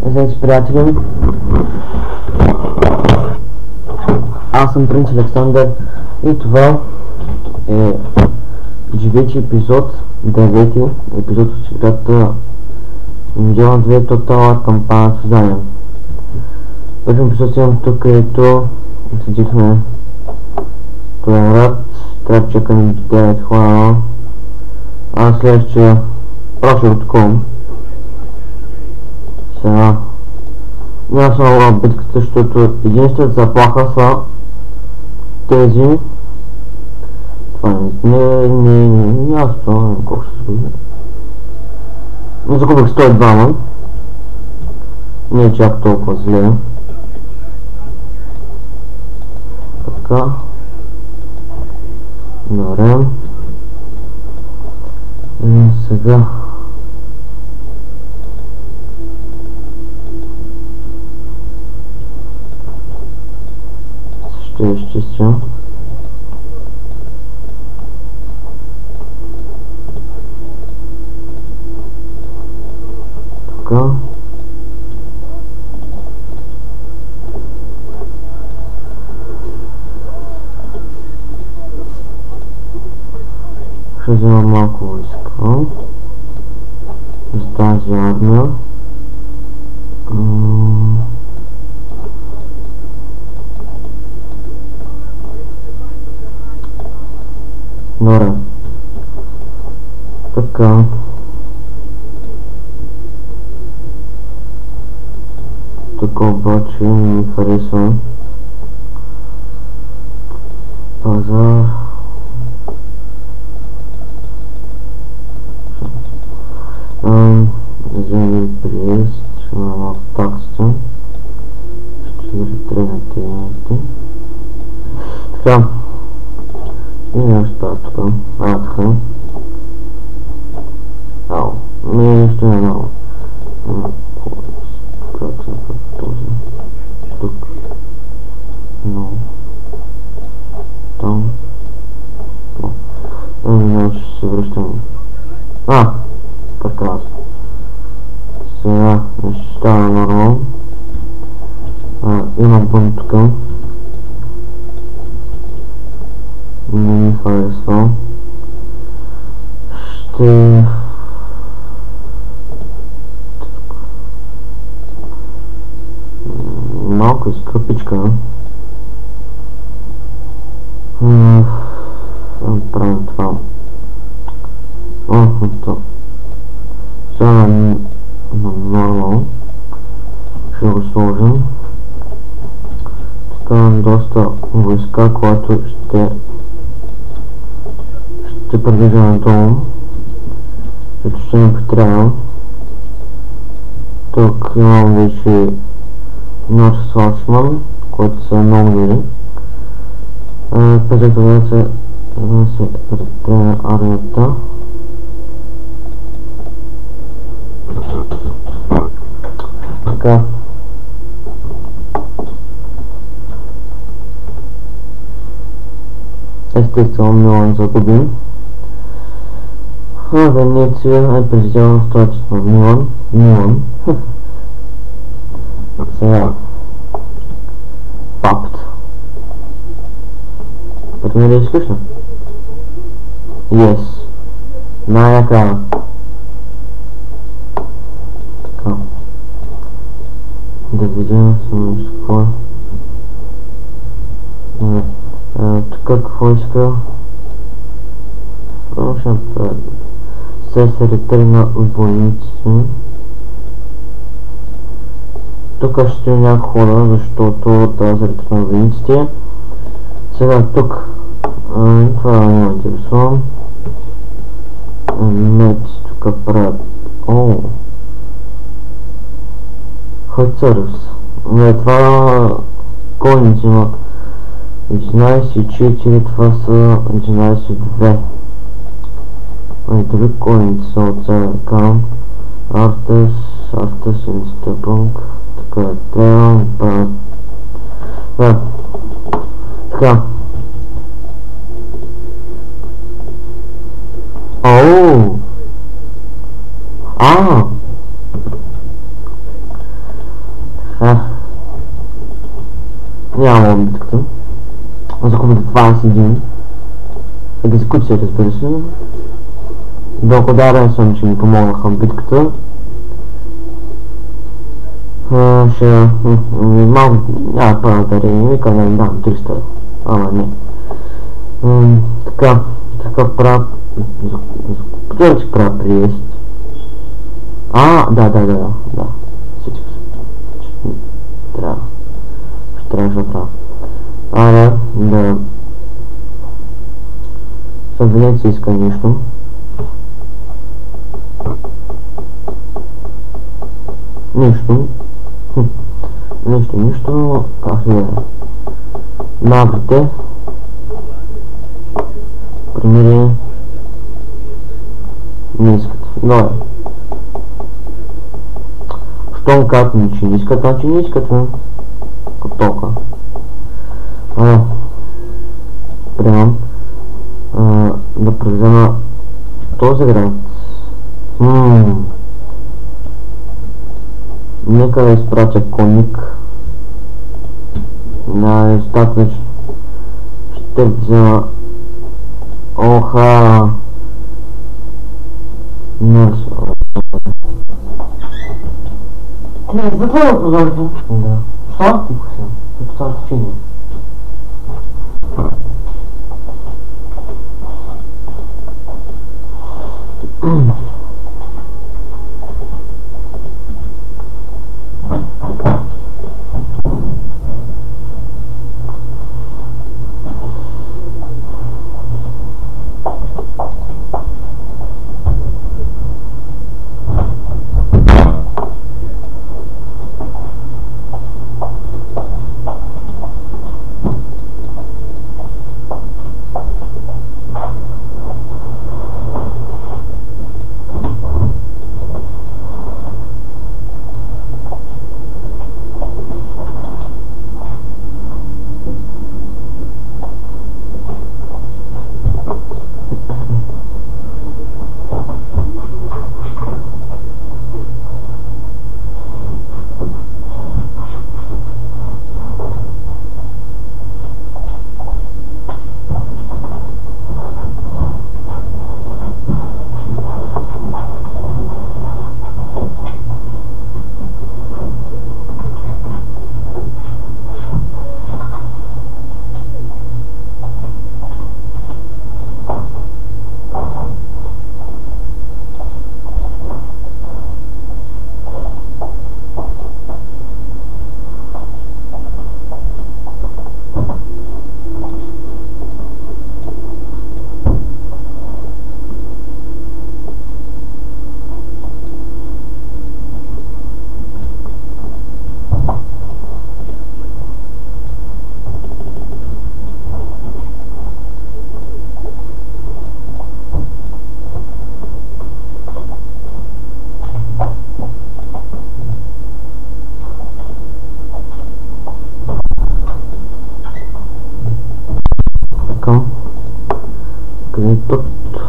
Здравейте, приятели! Аз съм Принц Александър и това е вече епизод 9, епизод от играта Indiana 2 Total War кампания създание. Първият епизод имам тук, където седихме този рад, трябва да чекам 9 хора, а следващия просто от ком. Сега няма само битката, защото единствената заплаха са тези. Това няма спомням колко ще се сгубя. Но загубих 102, не е чак толкова зле. Така. Добре. И сега ще изчистя. Така. Ще взема малко войска за тази армия. Добре. Така. Тук обаче не ми харесва. Пазар. Вземем приезд, ще има малко таксата. Ще ги ретренете едните. Така. И нещо това тук. Така. Ау. Нещо е много. Този. Тук. Но. Там. Ще се връщам. Прекрасно. Сега ще става нормално. Имам бунт тук. Не ми харесва. Ще... малко скъпичка. Правим това. То. Сега на нормал. Ще го сложим. Така имам доста войска, което ще придържа на долу. Защото ще ми потрябва. Тук имам вече Норс Валшман, който са много мили. Пътят да се ретрена армията. Така. Естествено Милан загубим. Венеция е президиално столицата на Милан. Сега. Папт. Пъти ми да изключна? Yes. Най-накрая. Така. Да видя само нещо какво е. Тук какво иска? Първо ще направя. Сега се ретрена войниците. Тук ще стои някакво хора, защото трябва да ретрена войниците. Сега тук. Това не ме интересувам. Меч тук правят. Хацърс. Това конници има 11,4, това са 11,2. Други конници са от сега към Артес и Стъпънг. Така трябва да правят. Така. Нямам битката. Загубих 21. Екзекуция, разбира се. Благодарен съм, че ми помогнаха в битката. Малко няма първа дарение, вика да им дам 300. Ама не. Така, правя... Закупителя, че правя приест. Да. Сетих се. Трябва. Ще трябваше да правя. Да... Със Венеция иска нещо. Нищо, как ли е? Набрите. Примирие. Не искат. Добре. Щом казват, че не искат, значи не искат. Като толкова. Приемам. Да превзема този град. Нека да изпратя конник. Достатъчно. Ще взема... Оха! Нърсо. Затворя прозорите. Да. Що? Тихо се. Това е течение.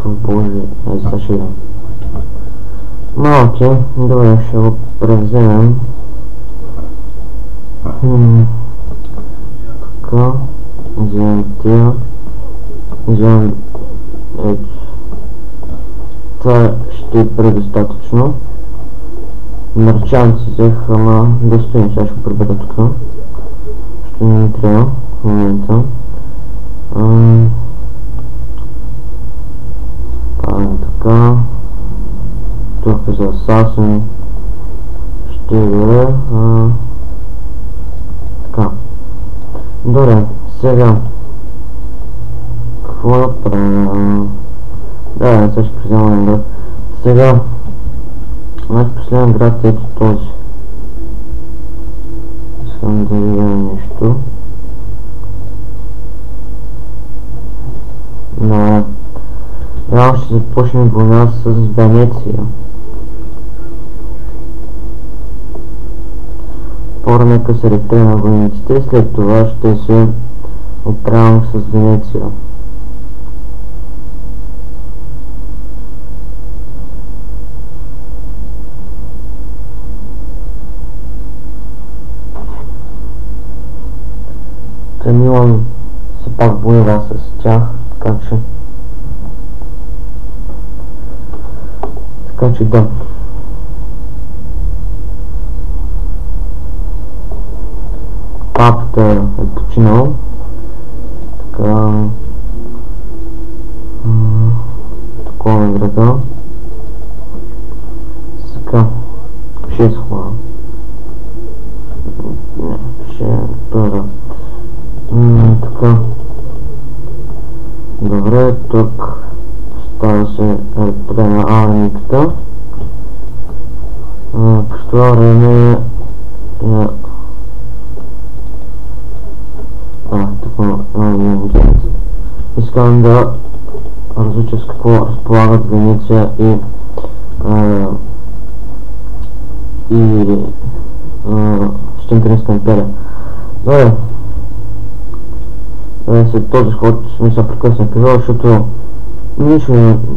Боже, сега ще идем. Окей, добре, ще го превземем. Така, вземем тия. Вземем ето. Това ще е предостатъчно. Мерчанци взех, ама да стоим, сега ще го прибера тук. Ще не ми трябва в момента. Така. Тук за асасин. Ще бъде. Така. Добре, сега. Какво да правя? Да, сега ще вземем град. Сега. Значи последен град е ето този. Искам да видим нещо. Добре. Реално ще започнем война с Венеция. Първо нека се ретре на войниците, след това ще се отправям с Венеция. Милан се пак воюва с тях, така че да. Папата е починал, така такова е града. Сега 6 хора. Не, ще първа. Така. Добре, тук става се разпределя армията. По това време искам да разуча с какво разполагат Венеция и Щенкинска империя. Добре. След този ход сме се прекъсна епизод, защото нищо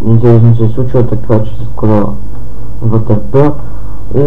интересно се е случило, така че се скоро вътърпя и